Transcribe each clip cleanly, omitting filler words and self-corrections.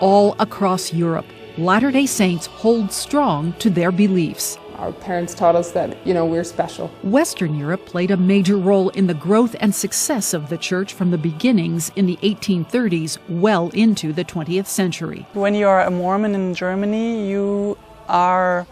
All across Europe, Latter-day Saints hold strong to their beliefs. Our parents taught us that, we're special. Western Europe played a major role in the growth and success of the church from the beginnings in the 1830s well into the 20th century. When you are a Mormon in Germany, you are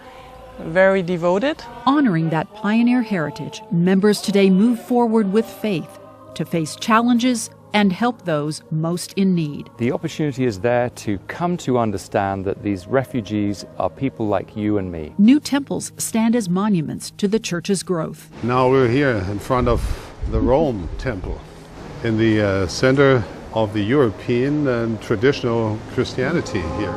very devoted. Honoring that pioneer heritage, members today move forward with faith to face challenges and help those most in need. The opportunity is there to come to understand that these refugees are people like you and me. New temples stand as monuments to the church's growth. Now we're here in front of the Rome Temple, in the center of the European and traditional Christianity here.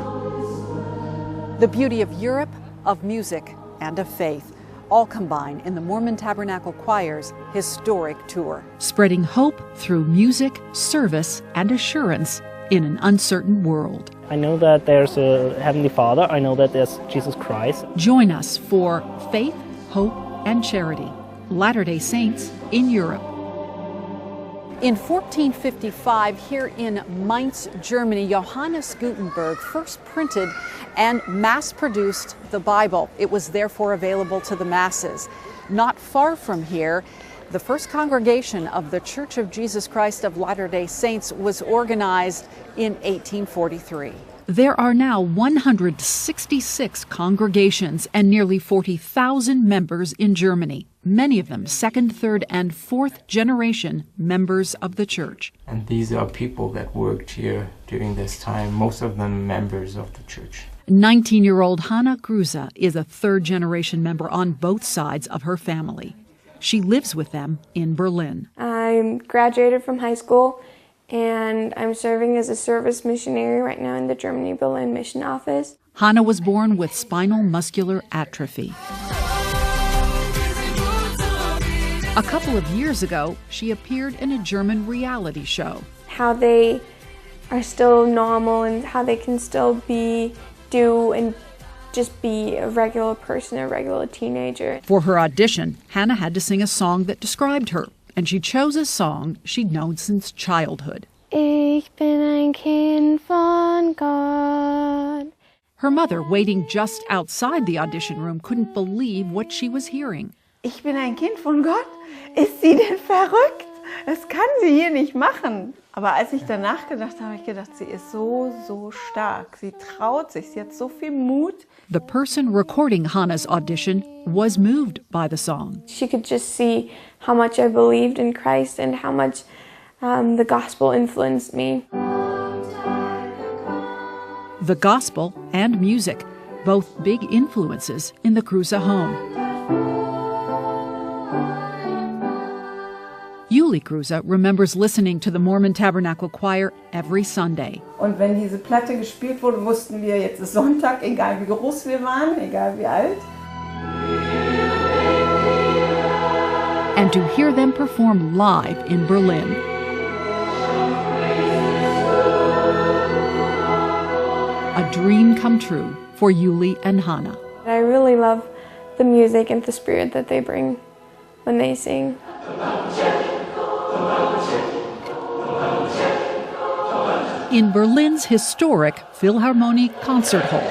The beauty of Europe, of music, and of faith all combine in the Mormon Tabernacle Choir's historic tour. Spreading hope through music, service, and assurance in an uncertain world. I know that there's a Heavenly Father. I know that there's Jesus Christ. Join us for Faith, Hope, and Charity. Latter-day Saints in Europe. In 1455, here in Mainz, Germany, Johannes Gutenberg first printed and mass-produced the Bible. It was therefore available to the masses. Not far from here, the first congregation of the Church of Jesus Christ of Latter-day Saints was organized in 1843. There are now 166 congregations and nearly 40,000 members in Germany, many of them second, third, and fourth generation members of the church. And these are people that worked here during this time, most of them members of the church. 19-year-old Hannah Kruse is a third generation member on both sides of her family. She lives with them in Berlin. I graduated from high school, and I'm serving as a service missionary right now in the Germany-Berlin mission office. Hannah was born with spinal muscular atrophy. A couple of years ago, she appeared in a German reality show. How they are still normal and how they can still do and just be a regular person, a regular teenager. For her audition, Hannah had to sing a song that described her, and she chose a song she'd known since childhood. Ich bin ein Kind von Gott. Her mother, waiting just outside the audition room, couldn't believe what she was hearing. Ich bin ein Kind von Gott? Ist sie denn verrückt? Das kann sie hier nicht machen. Aber als ich danach gedacht habe, ich gedacht, sie ist so stark. Sie traut sich, sie hat so viel Mut. The person recording Hannah's audition was moved by the song. She could just see how much I believed in Christ and how much the gospel influenced me. The gospel and music, both big influences in the Kruse home. Julie Kruse remembers listening to the Mormon Tabernacle Choir every Sunday. Und wenn diese Platte gespielt wurde, wussten wir, jetzt ist Sonntag, egal wie groß wir waren, egal wie alt. And to hear them perform live in Berlin. A dream come true for Julie and Hannah. I really love the music and the spirit that they bring when they sing. In Berlin's historic Philharmonic Concert Hall.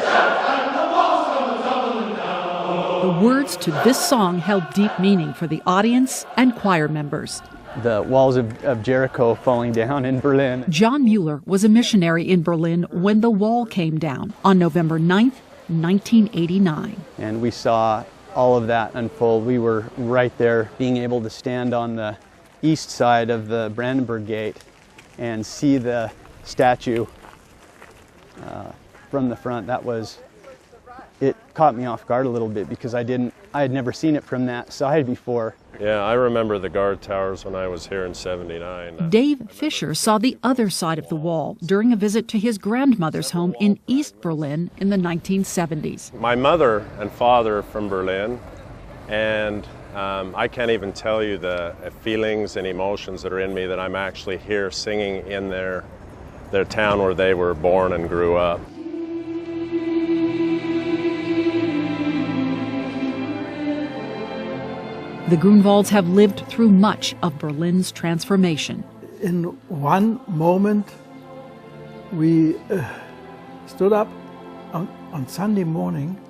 The words to this song held deep meaning for the audience and choir members. The walls of Jericho falling down in Berlin. John Mueller was a missionary in Berlin when the wall came down on November 9th, 1989. And we saw all of that unfold. We were right there, being able to stand on the east side of the Brandenburg Gate and see the statue from the front. It caught me off guard a little bit because I had never seen it from that side before. Yeah, I remember the guard towers when I was here in '79. Dave Fisher saw the other side of the wall during a visit to his grandmother's home in East Berlin in the 1970s. My mother and father are from Berlin, and I can't even tell you the feelings and emotions that are in me that I'm actually here singing in their town where they were born and grew up. The Grunwalds have lived through much of Berlin's transformation. In one moment, we stood up on Sunday morning,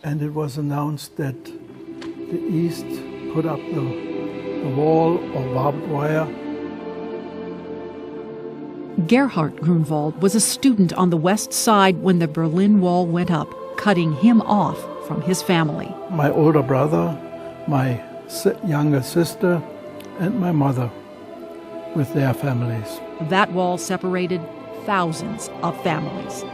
and it was announced that the East put up the wall of barbed wire. Gerhard Grunwald was a student on the West Side when the Berlin Wall went up, cutting him off from his family. My older brother, my younger sister, and my mother with their families. That wall separated thousands of families.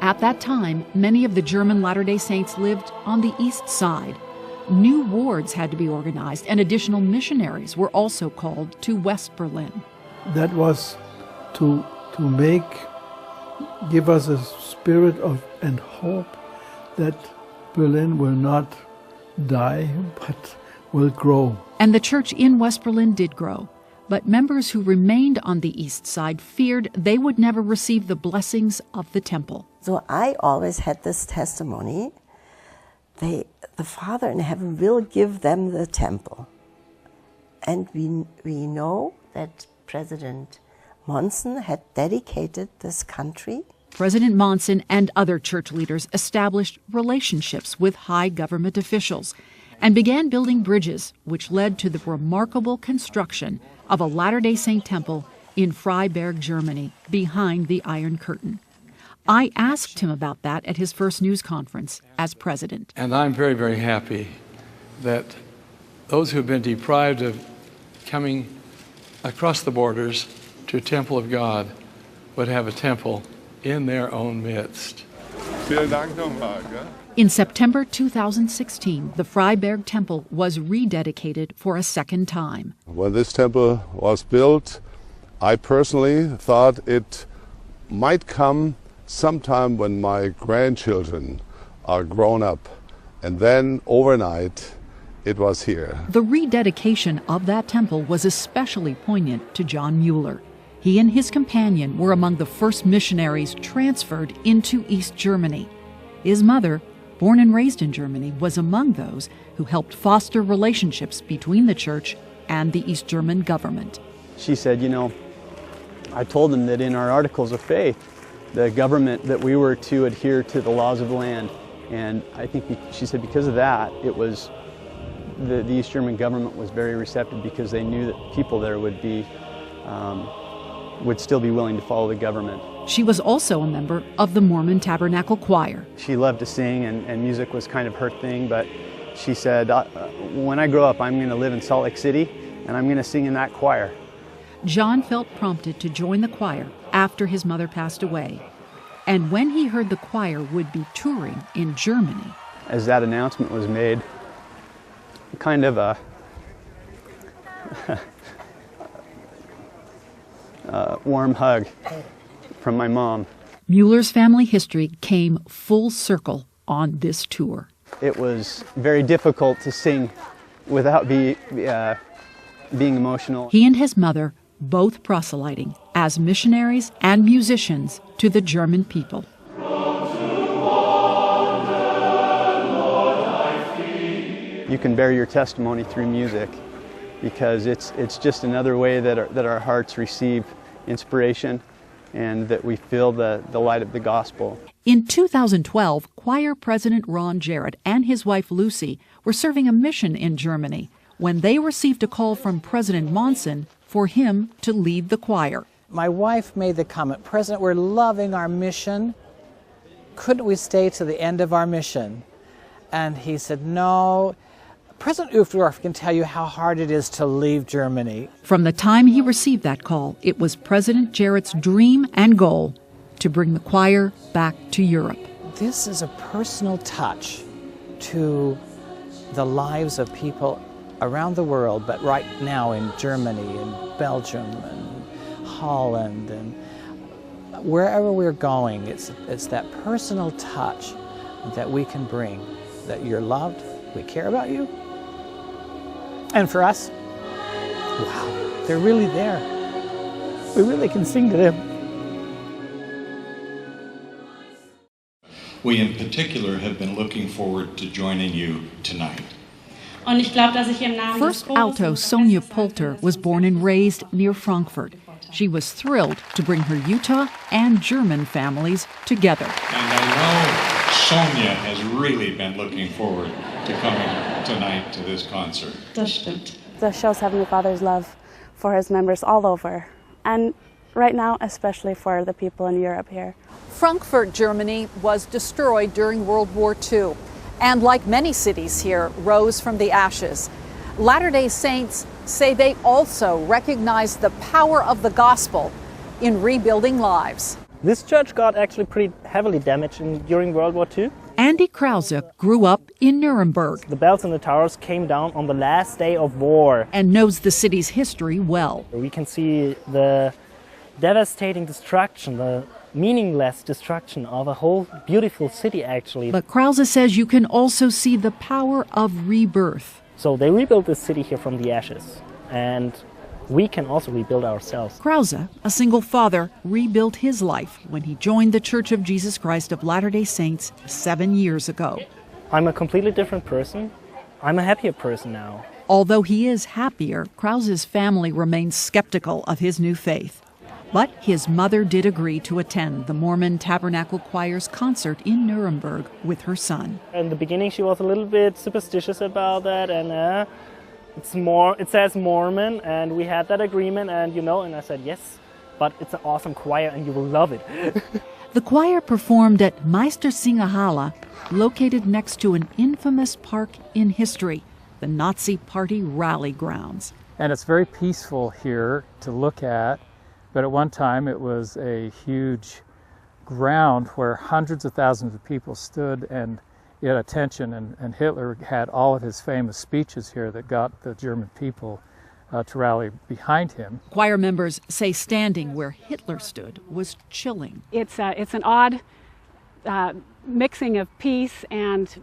At that time, many of the German Latter-day Saints lived on the East Side. New wards had to be organized, and additional missionaries were also called to West Berlin. That was to give us a spirit of and hope that Berlin will not die, but will grow. And the church in West Berlin did grow. But members who remained on the East Side feared they would never receive the blessings of the temple. So I always had this testimony. The Father in heaven will give them the temple. And we know that President Monson had dedicated this country. President Monson and other church leaders established relationships with high government officials and began building bridges, which led to the remarkable construction of a Latter-day Saint temple in Freiberg, Germany, behind the Iron Curtain. I asked him about that at his first news conference as president. And I'm very, very happy that those who have been deprived of coming across the borders to a temple of God would have a temple in their own midst. In September 2016, the Freiberg Temple was rededicated for a second time. When this temple was built, I personally thought it might come sometime when my grandchildren are grown up, and then overnight it was here. The rededication of that temple was especially poignant to John Mueller. He and his companion were among the first missionaries transferred into East Germany. His mother, born and raised in Germany, was among those who helped foster relationships between the church and the East German government. She said, you know, I told them that in our articles of faith, the government, that we were to adhere to the laws of the land. And I think she said because of that, it was the East German government was very receptive because they knew that people there would still be willing to follow the government. She was also a member of the Mormon Tabernacle Choir. She loved to sing, and music was kind of her thing, but she said, when I grow up, I'm going to live in Salt Lake City, and I'm going to sing in that choir. John felt prompted to join the choir after his mother passed away. And when he heard the choir would be touring in Germany. As that announcement was made, kind of a warm hug from my mom. Mueller's family history came full circle on this tour. It was very difficult to sing without being emotional. He and his mother both proselyting as missionaries and musicians to the German people. You can bear your testimony through music because it's just another way that our hearts receive inspiration and that we feel the light of the gospel. In 2012, choir president Ron Jarrett and his wife Lucy were serving a mission in Germany when they received a call from President Monson for him to lead the choir. My wife made the comment, President, we're loving our mission. Couldn't we stay to the end of our mission? And he said, no. President Uftdorf can tell you how hard it is to leave Germany. From the time he received that call, it was President Jarrett's dream and goal to bring the choir back to Europe. This is a personal touch to the lives of people around the world, but right now in Germany and Belgium and Holland and wherever we're going, it's that personal touch that we can bring, that you're loved, we care about you. And for us, wow, they're really there. We really can sing to them. We in particular have been looking forward to joining you tonight. First alto Sonia Poulter was born and raised near Frankfurt. She was thrilled to bring her Utah and German families together. And I know Sonia has really been looking forward to coming tonight to this concert. Das stimmt. That shows Heavenly Father's love for his members all over, and right now especially for the people in Europe here. Frankfurt, Germany was destroyed during World War II, and like many cities here, rose from the ashes. Latter-day Saints say they also recognize the power of the gospel in rebuilding lives. This church got actually pretty heavily damaged during World War II. Andy Krause grew up in Nuremberg. The bells and the towers came down on the last day of war. And knows the city's history well. We can see the devastating destruction, the meaningless destruction of a whole beautiful city, actually. But Krause says you can also see the power of rebirth. So they rebuilt the city here from the ashes, and we can also rebuild ourselves. Krause, a single father, rebuilt his life when he joined the Church of Jesus Christ of Latter-day Saints 7 years ago. I'm a completely different person. I'm a happier person now. Although he is happier, Krause's family remains skeptical of his new faith. But his mother did agree to attend the Mormon Tabernacle Choir's concert in Nuremberg with her son. In the beginning, she was a little bit superstitious about that, and it says Mormon, and we had that agreement, and I said yes, but it's an awesome choir, and you will love it. The choir performed at Meistersingerhalle, located next to an infamous park in history, the Nazi Party rally grounds. And it's very peaceful here to look at. But at one time it was a huge ground where hundreds of thousands of people stood and at attention, and Hitler had all of his famous speeches here that got the German people to rally behind him. Choir members say standing where Hitler stood was chilling. It's an odd mixing of peace and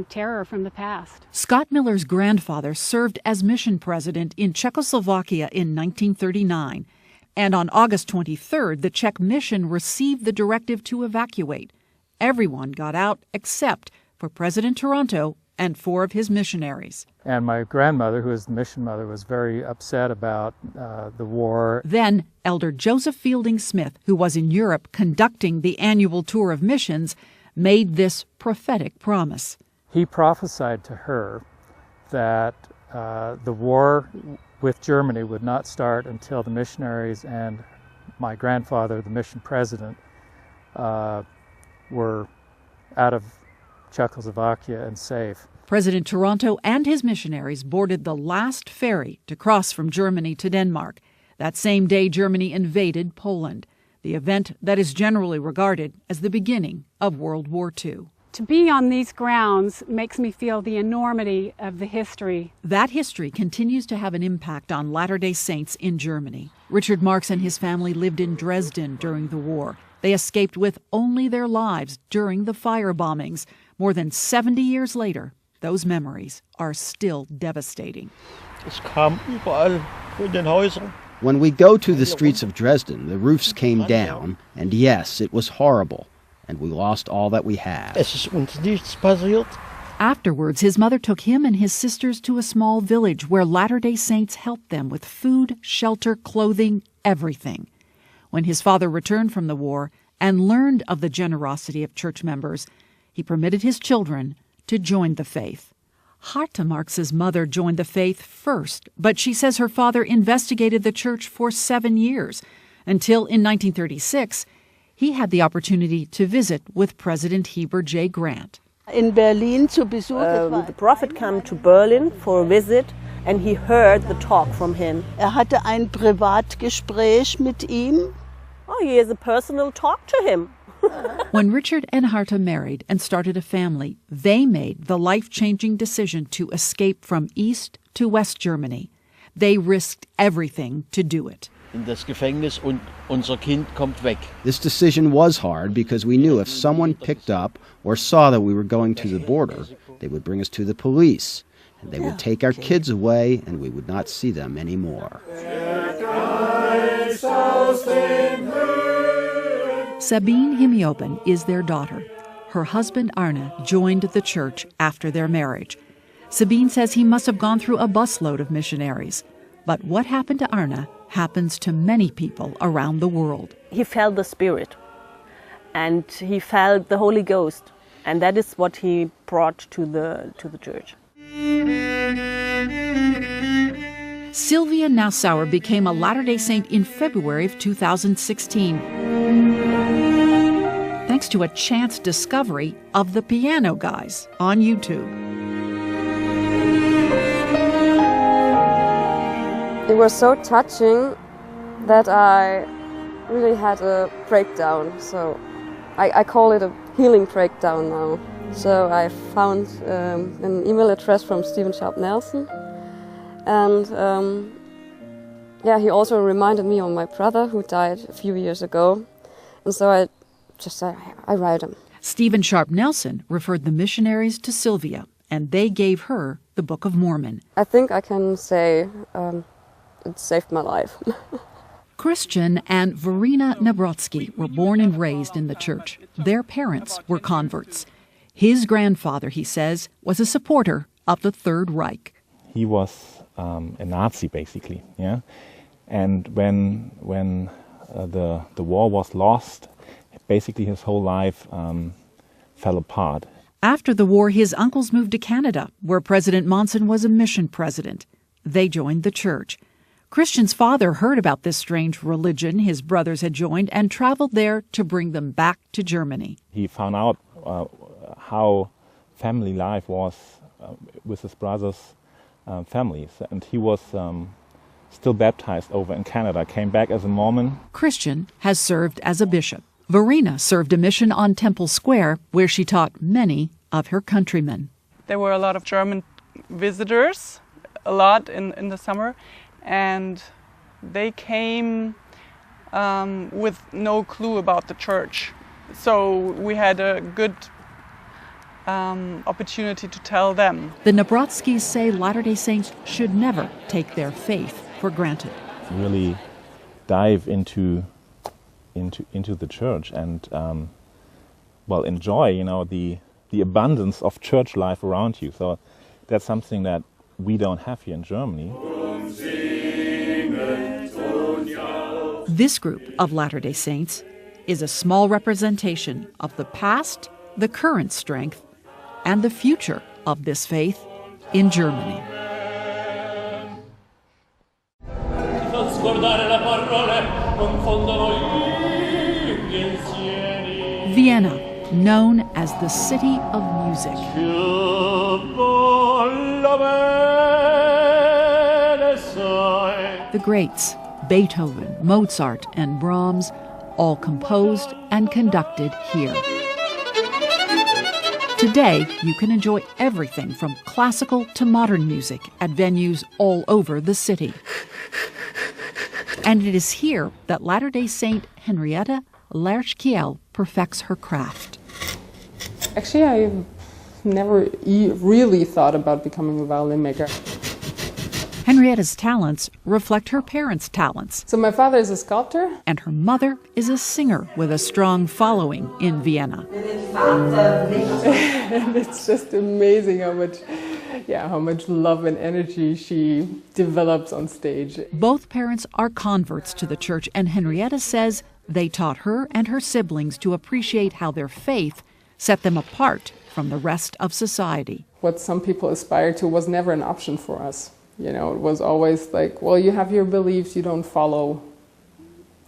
terror from the past. Scott Miller's grandfather served as mission president in Czechoslovakia in 1939. And on August 23rd, the Czech mission received the directive to evacuate. Everyone got out except for President Toronto and 4 of his missionaries. And my grandmother, who is the mission mother, was very upset about the war. Then Elder Joseph Fielding Smith, who was in Europe conducting the annual tour of missions, made this prophetic promise. He prophesied to her that the war with Germany would not start until the missionaries and my grandfather, the mission president, were out of Czechoslovakia and safe. President Toronto and his missionaries boarded the last ferry to cross from Germany to Denmark. That same day, Germany invaded Poland, the event that is generally regarded as the beginning of World War II. To be on these grounds makes me feel the enormity of the history. That history continues to have an impact on Latter-day Saints in Germany. Richard Marks and his family lived in Dresden during the war. They escaped with only their lives during the fire bombings. More than 70 years later, those memories are still devastating. When we go to the streets of Dresden, the roofs came down, and yes, it was horrible. And we lost all that we had. Afterwards, his mother took him and his sisters to a small village where Latter-day Saints helped them with food, shelter, clothing, everything. When his father returned from the war and learned of the generosity of church members, he permitted his children to join the faith. Harta Marks's mother joined the faith first, but she says her father investigated the church for 7 years, until in 1936, he had the opportunity to visit with President Heber J. Grant. In Berlin to besuchen. The prophet came to Berlin for a visit, and he heard the talk from him. Hatte ein Privatgespräch mit ihm. Oh, he has a personal talk to him. When Richard and Harta married and started a family, they made the life-changing decision to escape from East to West Germany. They risked everything to do it. In das Gefängnis und unser Kind kommt weg. This decision was hard because we knew if someone picked up or saw that we were going to the border, they would bring us to the police, and they would take our kids away, and we would not see them anymore. Sabine Himioben is their daughter. her husband Arne joined the church after their marriage. Sabine says he must have gone through a busload of missionaries. But what happened to Arne happens to many people around the world. He felt the Spirit, and he felt the Holy Ghost, and that is what he brought to the church. Sylvia Nassauer became a Latter-day Saint in February of 2016, thanks to a chance discovery of the Piano Guys on YouTube. It was so touching that I really had a breakdown. So I call it a healing breakdown now. So I found an email address from Stephen Sharp Nelson. And yeah, he also reminded me of my brother who died a few years ago. And so I write him. Stephen Sharp Nelson referred the missionaries to Sylvia, and they gave her the Book of Mormon. I think I can say it saved my life. Christian and Verena Nabrotsky were born and raised in the church. Their parents were converts. His grandfather, he says, was a supporter of the Third Reich. He was a Nazi, basically, yeah. And when the war was lost, basically his whole life fell apart. After the war, his uncles moved to Canada, where President Monson was a mission president. They joined the church. Christian's father heard about this strange religion his brothers had joined and traveled there to bring them back to Germany. He found out how family life was with his brothers' families, and he was still baptized over in Canada, came back as a Mormon. Christian has served as a bishop. Verena served a mission on Temple Square, where she taught many of her countrymen. There were a lot of German visitors, a lot in the summer, and they came with no clue about the church. So we had a good opportunity to tell them. The Nabrotskys say Latter-day Saints should never take their faith for granted. Really dive into the church and well, enjoy, the abundance of church life around you. So that's something that we don't have here in Germany. This group of Latter-day Saints is a small representation of the past, the current strength, and the future of this faith in Germany. Vienna, known as the city of music. The greats, Beethoven, Mozart, and Brahms, all composed and conducted here. Today, you can enjoy everything from classical to modern music at venues all over the city. And it is here that Latter-day Saint Henrietta Lerch-Kiel perfects her craft. Actually, I never really thought about becoming a violin maker. Henrietta's talents reflect her parents' talents. So my father is a sculptor. And her mother is a singer with a strong following in Vienna. And it's just amazing how much love and energy she develops on stage. Both parents are converts to the church, and Henrietta says they taught her and her siblings to appreciate how their faith set them apart from the rest of society. What some people aspire to was never an option for us. It was always like, well, you have your beliefs, you don't follow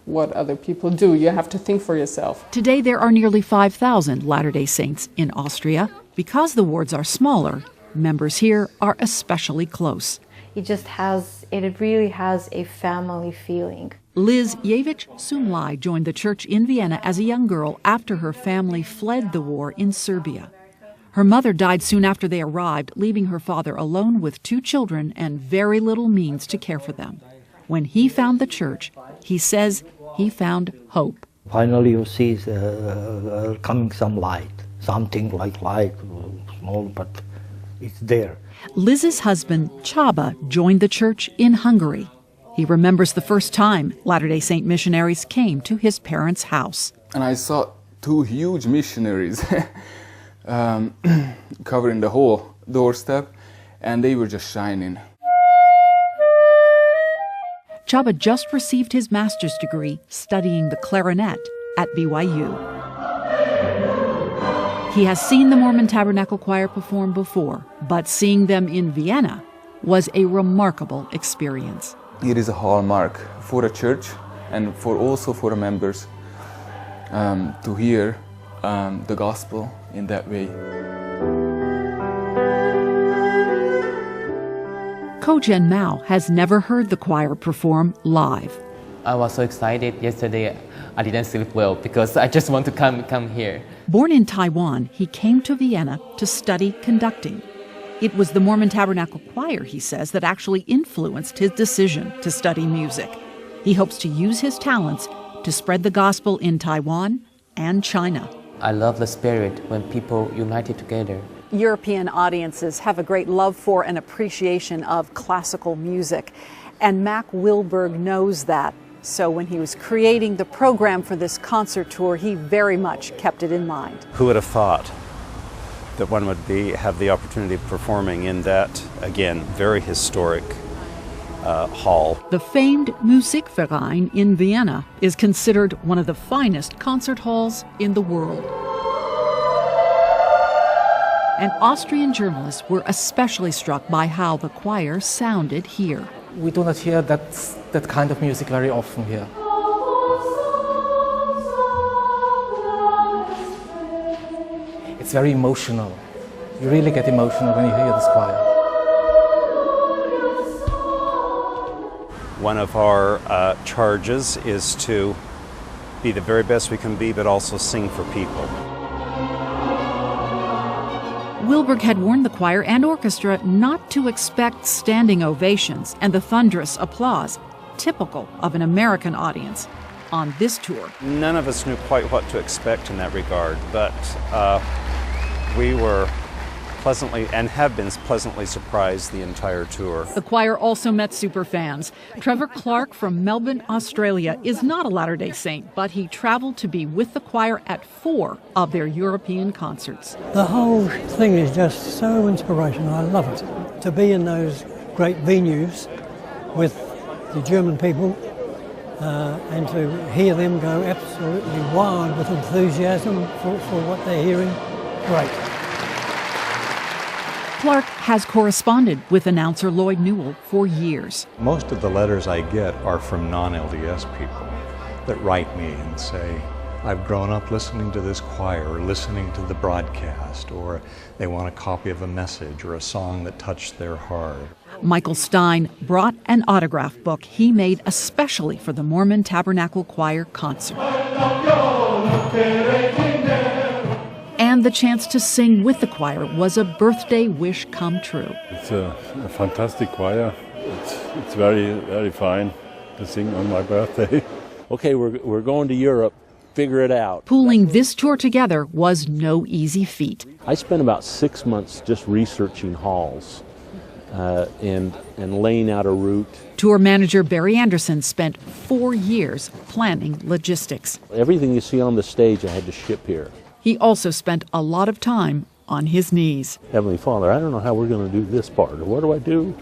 what other people do. You have to think for yourself. Today there are nearly 5,000 Latter-day Saints in Austria. Because the wards are smaller, members here are especially close. It really has a family feeling. Liz Jevich-Sumlai joined the church in Vienna as a young girl after her family fled the war in Serbia. Her mother died soon after they arrived, leaving her father alone with 2 children and very little means to care for them. When he found the church, he says he found hope. Finally you see coming some light, something like light, small, but it's there. Liz's husband, Csaba, joined the church in Hungary. He remembers the first time Latter-day Saint missionaries came to his parents' house. And I saw two huge missionaries covering the whole doorstep, and they were just shining. Csaba just received his master's degree studying the clarinet at BYU. He has seen the Mormon Tabernacle Choir perform before, but seeing them in Vienna was a remarkable experience. It is a hallmark for a church and also for the members to hear the gospel in that way. Ko-Jen Mao has never heard the choir perform live. I was so excited yesterday. I didn't sleep well because I just want to come here. Born in Taiwan, he came to Vienna to study conducting. It was the Mormon Tabernacle Choir, he says, that actually influenced his decision to study music. He hopes to use his talents to spread the gospel in Taiwan and China. I love the spirit when people united together. European audiences have a great love for and appreciation of classical music, and Mac Wilberg knows that. So when he was creating the program for this concert tour, he very much kept it in mind. Who would have thought that one would have the opportunity of performing in that, again, very historic hall. The famed Musikverein in Vienna is considered one of the finest concert halls in the world. And Austrian journalists were especially struck by how the choir sounded here. We do not hear that kind of music very often here. It's very emotional. You really get emotional when you hear this choir. One of our charges is to be the very best we can be, but also sing for people. Wilberg had warned the choir and orchestra not to expect standing ovations and the thunderous applause, typical of an American audience, on this tour. None of us knew quite what to expect in that regard, but we were pleasantly and have been pleasantly surprised the entire tour. The choir also met superfans. Trevor Clark from Melbourne, Australia, is not a Latter-day Saint, but he traveled to be with the choir at 4 of their European concerts. The whole thing is just so inspirational. I love it. To be in those great venues with the German people and to hear them go absolutely wild with enthusiasm for what they're hearing, great. Clark has corresponded with announcer Lloyd Newell for years. Most of the letters I get are from non-LDS people that write me and say, I've grown up listening to this choir or listening to the broadcast, or they want a copy of a message or a song that touched their heart. Michael Stein brought an autograph book he made especially for the Mormon Tabernacle Choir concert. And the chance to sing with the choir was a birthday wish come true. It's a fantastic choir. It's very, very fine to sing on my birthday. Okay, we're going to Europe. Figure it out. Pulling this tour together was no easy feat. I spent about 6 months just researching halls and laying out a route. Tour manager Barry Anderson spent 4 years planning logistics. Everything you see on the stage I had to ship here. He also spent a lot of time on his knees. Heavenly Father, I don't know how we're going to do this part, or what do I do?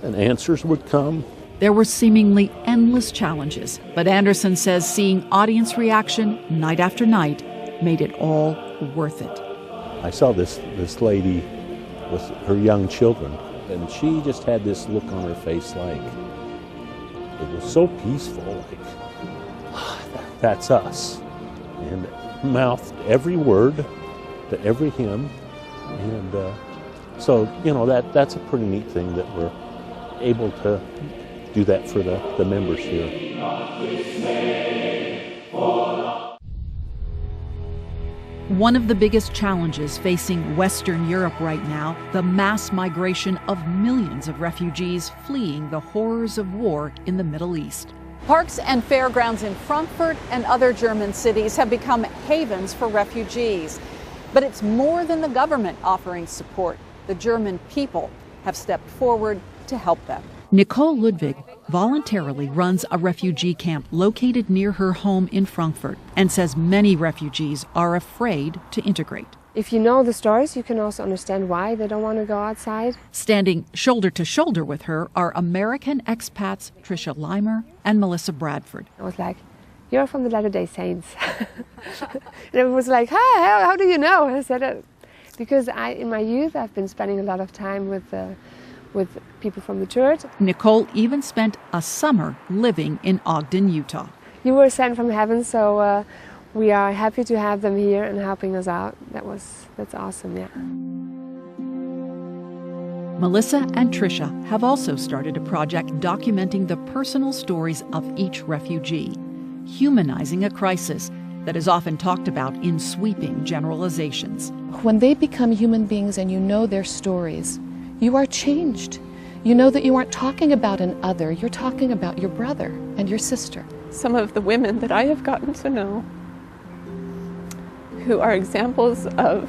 And answers would come. There were seemingly endless challenges, but Anderson says seeing audience reaction night after night made it all worth it. I saw this lady with her young children, and she just had this look on her face like, it was so peaceful, like, that's us. And mouthed every word to every hymn, and so that's a pretty neat thing that we're able to do that for the members here. One of the biggest challenges facing Western Europe right now, the mass migration of millions of refugees fleeing the horrors of war in the Middle East. Parks and fairgrounds in Frankfurt and other German cities have become havens for refugees. But it's more than the government offering support. The German people have stepped forward to help them. Nicole Ludwig voluntarily runs a refugee camp located near her home in Frankfurt and says many refugees are afraid to integrate. If you know the stories, you can also understand why they don't want to go outside. Standing shoulder to shoulder with her are American expats Tricia Leimer and Melissa Bradford. I was like, "You're from the Latter-day Saints." And it was like, "Hi, how do you know?" I said, "Because in my youth, I've been spending a lot of time with people from the church." Nicole even spent a summer living in Ogden, Utah. You were sent from heaven, so we are happy to have them here and helping us out. That's awesome, yeah. Melissa and Tricia have also started a project documenting the personal stories of each refugee, humanizing a crisis that is often talked about in sweeping generalizations. When they become human beings and you know their stories, you are changed. You know that you aren't talking about an other, you're talking about your brother and your sister. Some of the women that I have gotten to know who are examples of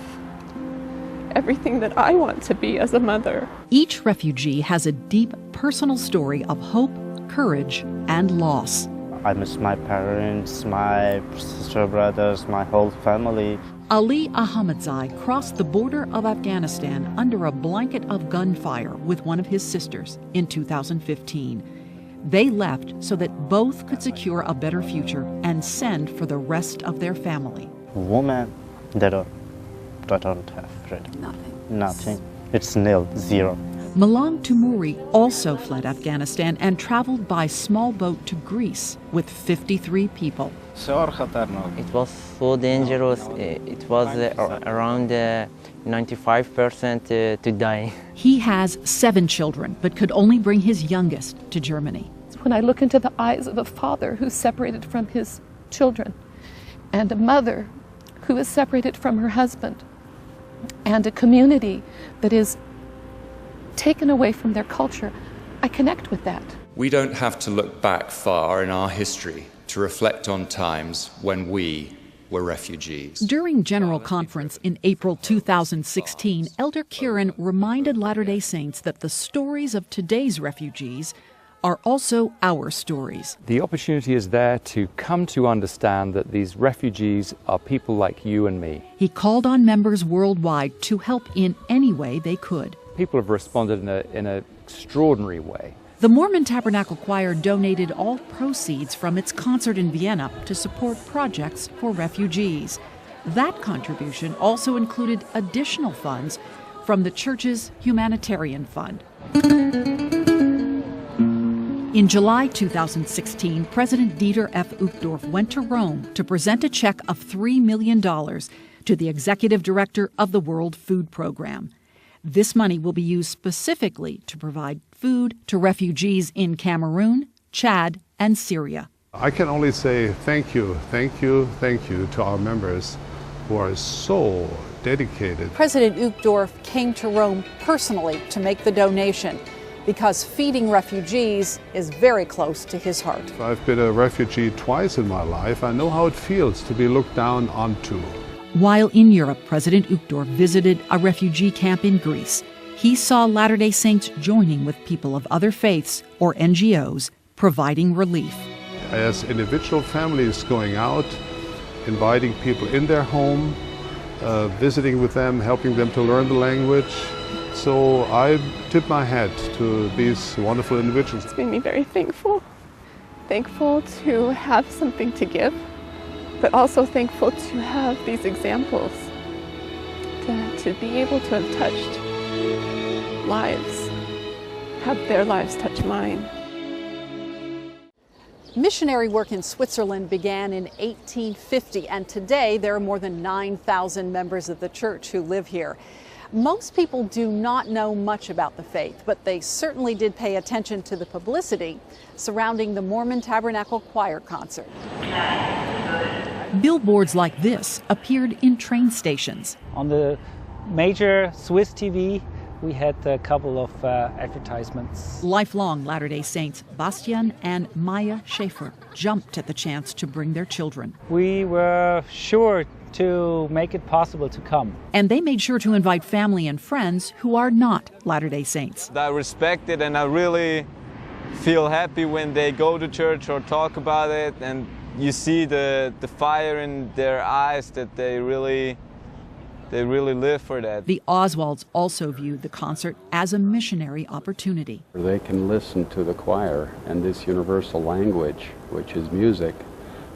everything that I want to be as a mother. Each refugee has a deep personal story of hope, courage, and loss. I miss my parents, my sister, brothers, my whole family. Ali Ahmadzai crossed the border of Afghanistan under a blanket of gunfire with one of his sisters in 2015. They left so that both could secure a better future and send for the rest of their family. Women, they don't have freedom. Nothing. It's nil, zero. Malang Tumuri also fled Afghanistan and traveled by small boat to Greece with 53 people. It was so dangerous. It was around 95% to die. He has 7 children, but could only bring his youngest to Germany. When I look into the eyes of a father who's separated from his children, and a mother who is separated from her husband, and a community that is taken away from their culture, I connect with that. We don't have to look back far in our history to reflect on times when we were refugees. During General Conference in April 2016, Elder Kieran reminded Latter-day Saints that the stories of today's refugees are also our stories. The opportunity is there to come to understand that these refugees are people like you and me. He called on members worldwide to help in any way they could. People have responded in an extraordinary way. The Mormon Tabernacle Choir donated all proceeds from its concert in Vienna to support projects for refugees. That contribution also included additional funds from the church's humanitarian fund. In July 2016, President Dieter F. Uchtdorf went to Rome to present a check of $3 million to the executive director of the World Food Program. This money will be used specifically to provide food to refugees in Cameroon, Chad, and Syria. I can only say thank you to our members who are so dedicated. President Uchtdorf came to Rome personally to make the donation, because feeding refugees is very close to his heart. I've been a refugee twice in my life. I know how it feels to be looked down onto. While in Europe, President Uchtdorf visited a refugee camp in Greece. He saw Latter-day Saints joining with people of other faiths or NGOs, providing relief. As individual families going out, inviting people in their home, visiting with them, helping them to learn the language. So I tip my hat to these wonderful individuals. It's made me very thankful to have something to give, but also thankful to have these examples, to be able to have touched lives, have their lives touch mine. Missionary work in Switzerland began in 1850, and today there are more than 9,000 members of the church who live here. Most people do not know much about the faith, but they certainly did pay attention to the publicity surrounding the Mormon Tabernacle Choir concert. Billboards like this appeared in train stations. On the major Swiss TV, we had a couple of advertisements. Lifelong Latter-day Saints Bastian and Maya Schaefer jumped at the chance to bring their children. We were sure to make it possible to come. And they made sure to invite family and friends who are not Latter-day Saints. I respect it, and I really feel happy when they go to church or talk about it, and you see the fire in their eyes that they really live for that. The Oswalds also viewed the concert as a missionary opportunity. They can listen to the choir and this universal language, which is music,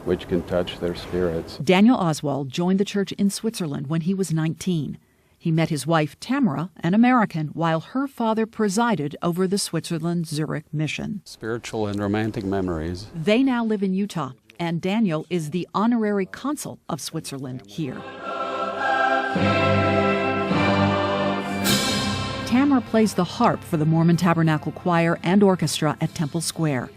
which can touch their spirits. Daniel Oswald joined the church in Switzerland when he was 19. He met his wife, Tamara, an American, while her father presided over the Switzerland-Zurich mission. Spiritual and romantic memories. They now live in Utah, and Daniel is the honorary consul of Switzerland here. Tamara plays the harp for the Mormon Tabernacle Choir and Orchestra at Temple Square.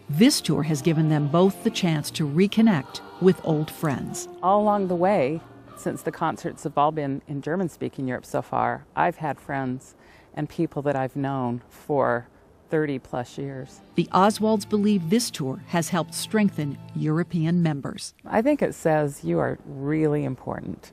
This tour has given them both the chance to reconnect with old friends. All along the way, since the concerts have all been in German-speaking Europe so far, I've had friends and people that I've known for 30-plus years. The Oswalds believe this tour has helped strengthen European members. I think it says you are really important.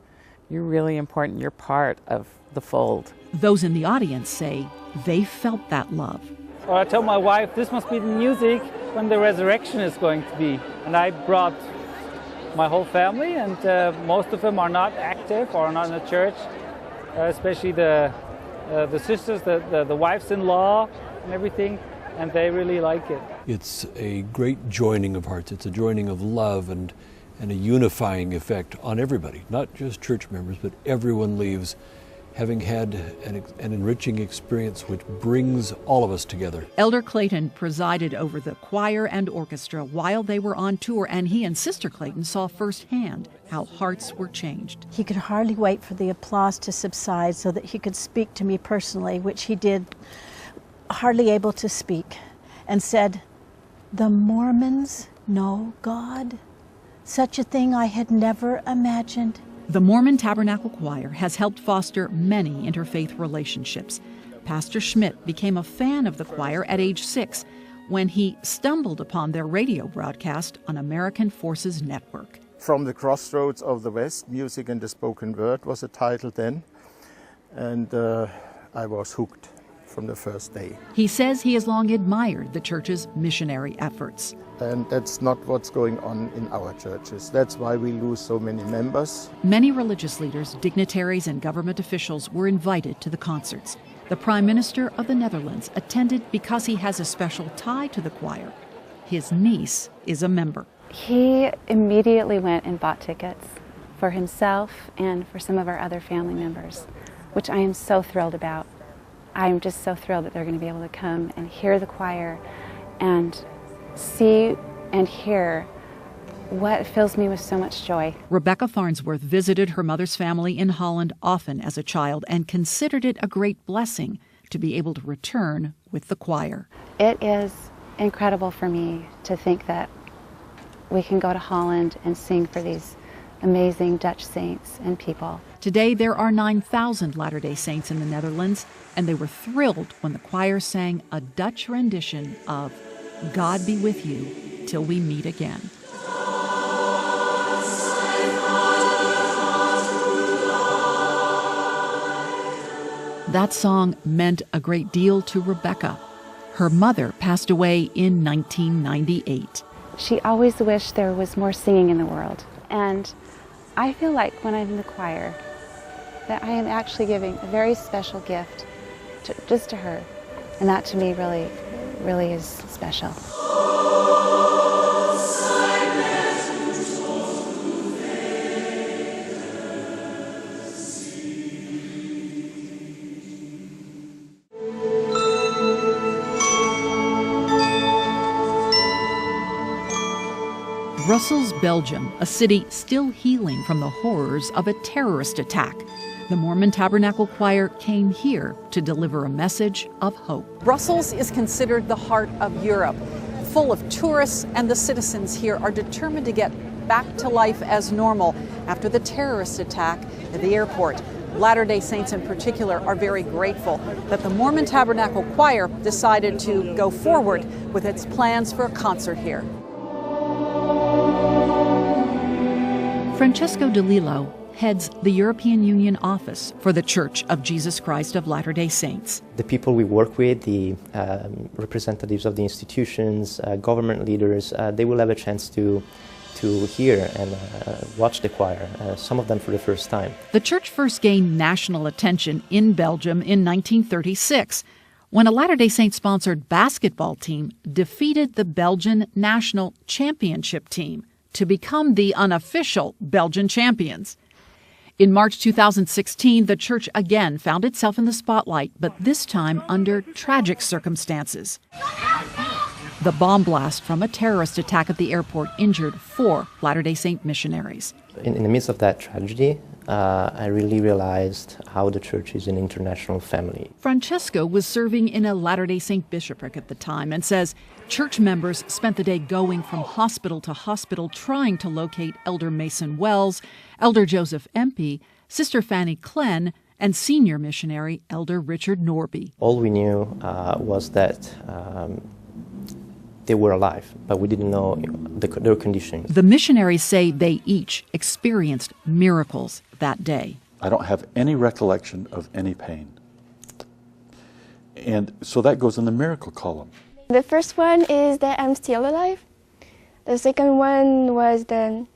You're really important. You're part of the fold. Those in the audience say they felt that love. So I told my wife, this must be the music when the resurrection is going to be. And I brought my whole family, and most of them are not active or not in the church, especially the sisters, the wives-in-law and everything, and they really like it. It's a great joining of hearts. It's a joining of love and a unifying effect on everybody, not just church members, but everyone leaves having had an enriching experience which brings all of us together. Elder Clayton presided over the choir and orchestra while they were on tour, and he and Sister Clayton saw firsthand how hearts were changed. He could hardly wait for the applause to subside so that he could speak to me personally, which he did, hardly able to speak, and said, "The Mormons know God. Such a thing I had never imagined." The Mormon Tabernacle Choir has helped foster many interfaith relationships. Pastor Schmidt became a fan of the choir at age 6 when he stumbled upon their radio broadcast on American Forces Network. From the Crossroads of the West, Music and the Spoken Word was the title then, and I was hooked from the first day. He says he has long admired the church's missionary efforts. And that's not what's going on in our churches. That's why we lose so many members. Many religious leaders, dignitaries, and government officials were invited to the concerts. The Prime Minister of the Netherlands attended because he has a special tie to the choir. His niece is a member. He immediately went and bought tickets for himself and for some of our other family members, which I am so thrilled about. I'm just so thrilled that they're going to be able to come and hear the choir and see and hear what fills me with so much joy. Rebecca Farnsworth visited her mother's family in Holland often as a child and considered it a great blessing to be able to return with the choir. It is incredible for me to think that we can go to Holland and sing for these amazing Dutch saints and people. Today there are 9,000 Latter-day Saints in the Netherlands, and they were thrilled when the choir sang a Dutch rendition of "God Be With You Till We Meet Again." That song meant a great deal to Rebecca. Her mother passed away in 1998. She always wished there was more singing in the world. And I feel like when I'm in the choir that I am actually giving a very special gift just to her. And that to me really is special. Brussels, Belgium, a city still healing from the horrors of a terrorist attack. The Mormon Tabernacle Choir came here to deliver a message of hope. Brussels is considered the heart of Europe, full of tourists, and the citizens here are determined to get back to life as normal after the terrorist attack at the airport. Latter-day Saints in particular are very grateful that the Mormon Tabernacle Choir decided to go forward with its plans for a concert here. Francesco De Lillo heads the European Union office for the Church of Jesus Christ of Latter-day Saints. The people we work with, the representatives of the institutions, government leaders, they will have a chance to hear and watch the choir, some of them for the first time. The church first gained national attention in Belgium in 1936 when a Latter-day Saint-sponsored basketball team defeated the Belgian national championship team to become the unofficial Belgian champions. In March 2016, the church again found itself in the spotlight, but this time under tragic circumstances. The bomb blast from a terrorist attack at the airport injured 4 Latter-day Saint missionaries. In the midst of that tragedy, I really realized how the church is an international family. Francesco was serving in a Latter-day Saint bishopric at the time and says church members spent the day going from hospital to hospital trying to locate Elder Mason Wells, Elder Joseph Empey, Sister Fanny Klen, and senior missionary Elder Richard Norby. All we knew was that they were alive, but we didn't know their conditions. The missionaries say they each experienced miracles that day. I don't have any recollection of any pain. And so that goes in the miracle column. The first one is that I'm still alive. The second one was that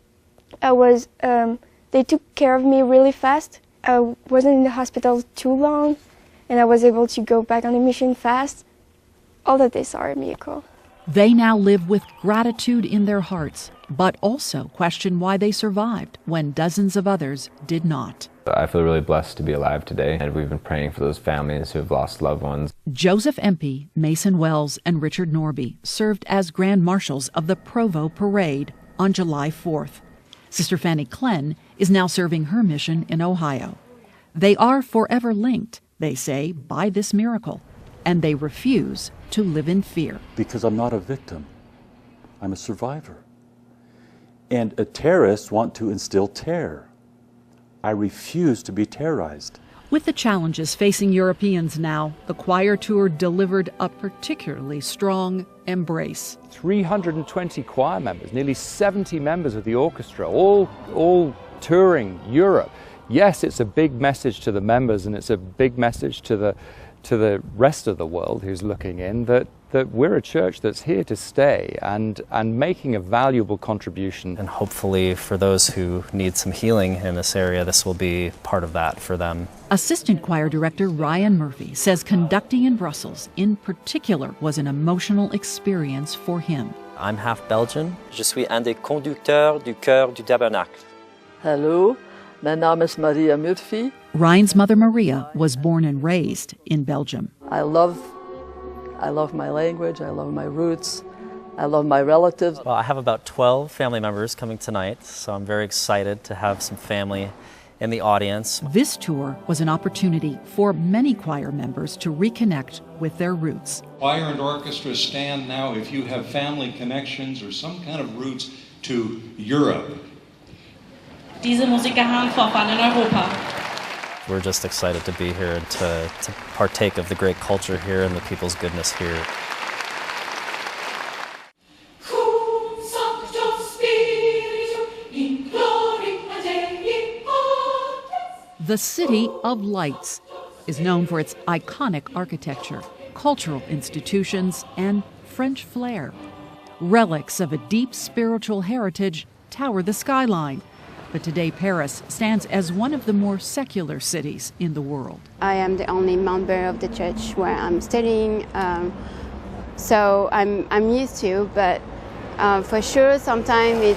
they took care of me really fast. I wasn't in the hospital too long, and I was able to go back on the mission fast. All of this are a miracle. They now live with gratitude in their hearts, but also question why they survived when dozens of others did not. I feel really blessed to be alive today, and we've been praying for those families who have lost loved ones. Joseph Empey, Mason Wells, and Richard Norby served as Grand Marshals of the Provo Parade on July 4th. Sister Fanny Klen is now serving her mission in Ohio. They are forever linked, they say, by this miracle, and they refuse to live in fear. Because I'm not a victim. I'm a survivor. And terrorists want to instill terror. I refuse to be terrorized. With the challenges facing Europeans now, the choir tour delivered a particularly strong embrace. 320 choir members, nearly 70 members of the orchestra, all touring Europe. Yes, it's a big message to the members, and it's a big message to the rest of the world who's looking in that we're a church that's here to stay and making a valuable contribution. And hopefully for those who need some healing in this area, this will be part of that for them. Assistant choir director Ryan Murphy says conducting in Brussels in particular was an emotional experience for him. I'm half Belgian. Je suis un des conducteurs du chœur du tabernacle. Hello, mijn naam is Maria Murphy. Ryan's mother Maria was born and raised in Belgium. I love my language, I love my roots, I love my relatives. Well, I have about 12 family members coming tonight, so I'm very excited to have some family in the audience. This tour was an opportunity for many choir members to reconnect with their roots. Choir and orchestra stand now if you have family connections or some kind of roots to Europe. Diese Musiker haben Vorfahren in Europa. We're just excited to be here and to partake of the great culture here and the people's goodness here. The City of Lights is known for its iconic architecture, cultural institutions, and French flair. Relics of a deep spiritual heritage tower the skyline. But today Paris stands as one of the more secular cities in the world. I am the only member of the church where I'm studying, so I'm used to, but for sure sometimes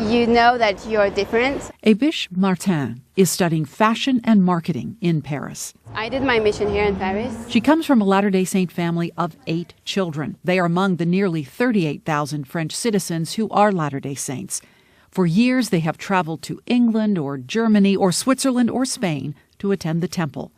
you know that you're different. Abish Martin is studying fashion and marketing in Paris. I did my mission here in Paris. She comes from a Latter-day Saint family of 8 children. They are among the nearly 38,000 French citizens who are Latter-day Saints. For years, they have traveled to England or Germany or Switzerland or Spain to attend the temple.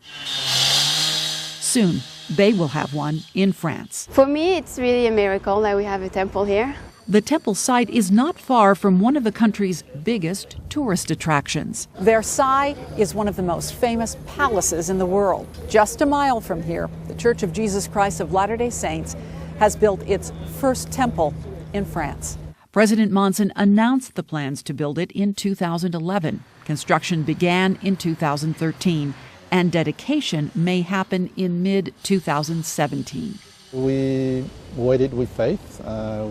Soon, they will have one in France. For me, it's really a miracle that we have a temple here. The temple site is not far from one of the country's biggest tourist attractions. Versailles is one of the most famous palaces in the world. Just a mile from here, the Church of Jesus Christ of Latter-day Saints has built its first temple in France. President Monson announced the plans to build it in 2011. Construction began in 2013, and dedication may happen in mid-2017. We waited with faith.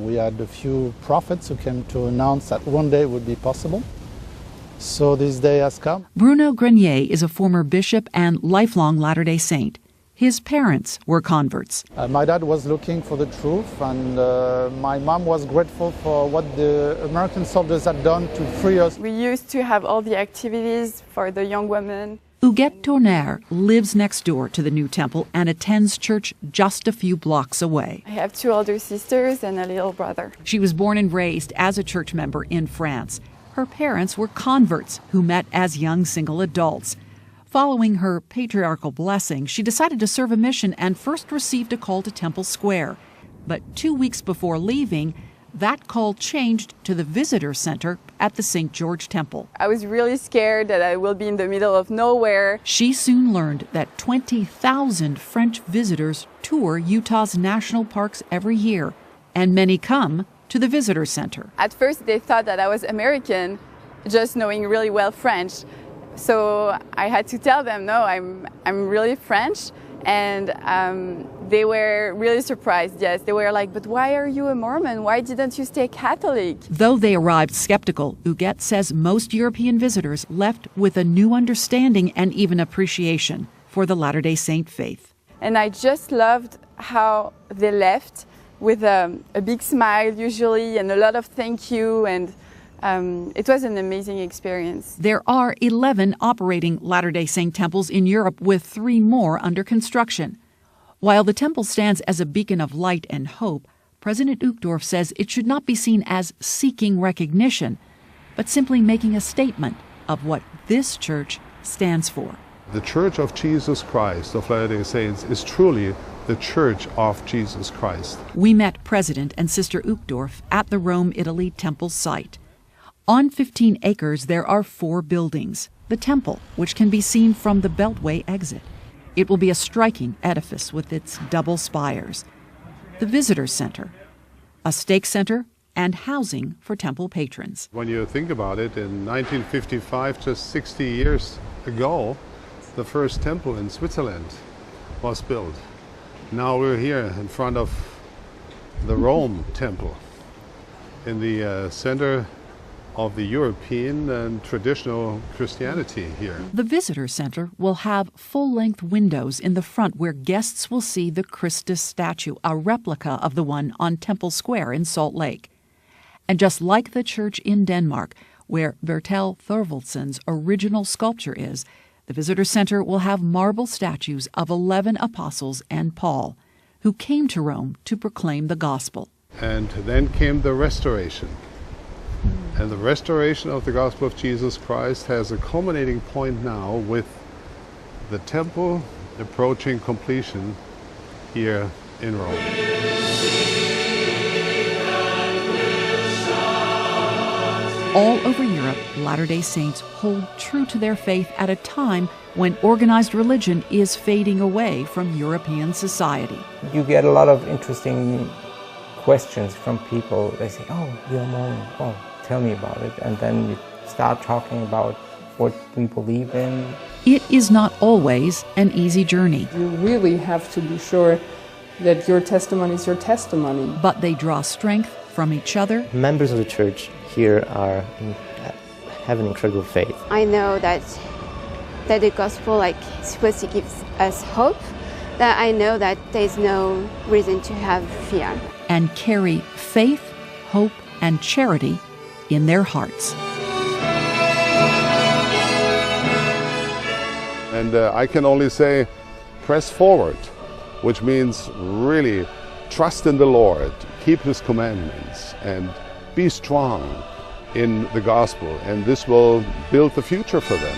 We had a few prophets who came to announce that one day it would be possible. So this day has come. Bruno Grenier is a former bishop and lifelong Latter-day Saint. His parents were converts. My dad was looking for the truth, and my mom was grateful for what the American soldiers had done to free us. We used to have all the activities for the young women. Huguette Tournaire lives next door to the new temple and attends church just a few blocks away. I have 2 older sisters and a little brother. She was born and raised as a church member in France. Her parents were converts who met as young single adults. Following her patriarchal blessing, she decided to serve a mission and first received a call to Temple Square. But 2 weeks before leaving, that call changed to the visitor center at the St. George Temple. I was really scared that I will be in the middle of nowhere. She soon learned that 20,000 French visitors tour Utah's national parks every year, and many come to the visitor center. At first they thought that I was American, just knowing really well French. So I had to tell them, no, I'm really French. And they were really surprised, yes. They were like, but why are you a Mormon? Why didn't you stay Catholic? Though they arrived skeptical, Huguette says most European visitors left with a new understanding and even appreciation for the Latter-day Saint faith. And I just loved how they left with a big smile usually and a lot of thank you, and it was an amazing experience. There are 11 operating Latter-day Saint temples in Europe, with 3 more under construction. While the temple stands as a beacon of light and hope, President Uchtdorf says it should not be seen as seeking recognition, but simply making a statement of what this church stands for. The Church of Jesus Christ of Latter-day Saints is truly the Church of Jesus Christ. We met President and Sister Uchtdorf at the Rome, Italy temple site. On 15 acres, there are 4 buildings. The temple, which can be seen from the Beltway exit. It will be a striking edifice with its double spires. The Visitor Center, a stake center, and housing for temple patrons. When you think about it, in 1955, just 60 years ago, the first temple in Switzerland was built. Now we're here in front of the Rome temple, in the center of the European and traditional Christianity here. The visitor center will have full-length windows in the front where guests will see the Christus statue, a replica of the one on Temple Square in Salt Lake. And just like the church in Denmark, where Bertel Thorvaldsen's original sculpture is, the visitor center will have marble statues of 11 apostles and Paul, who came to Rome to proclaim the gospel. And then came the restoration. And the restoration of the gospel of Jesus Christ has a culminating point now with the temple approaching completion here in Rome. All over Europe, Latter-day Saints hold true to their faith at a time when organized religion is fading away from European society. You get a lot of interesting questions from people. They say, oh, you're a Mormon. Oh, tell me about it. And then you start talking about what we believe in. It is not always an easy journey. You really have to be sure that your testimony is your testimony. But they draw strength from each other. Members of the church here have an incredible faith. I know that the gospel is supposed to give us hope, that I know that there's no reason to have fear. And carry faith, hope, and charity in their hearts. And I can only say, press forward, which means really trust in the Lord, keep His commandments, and be strong in the gospel, and this will build the future for them.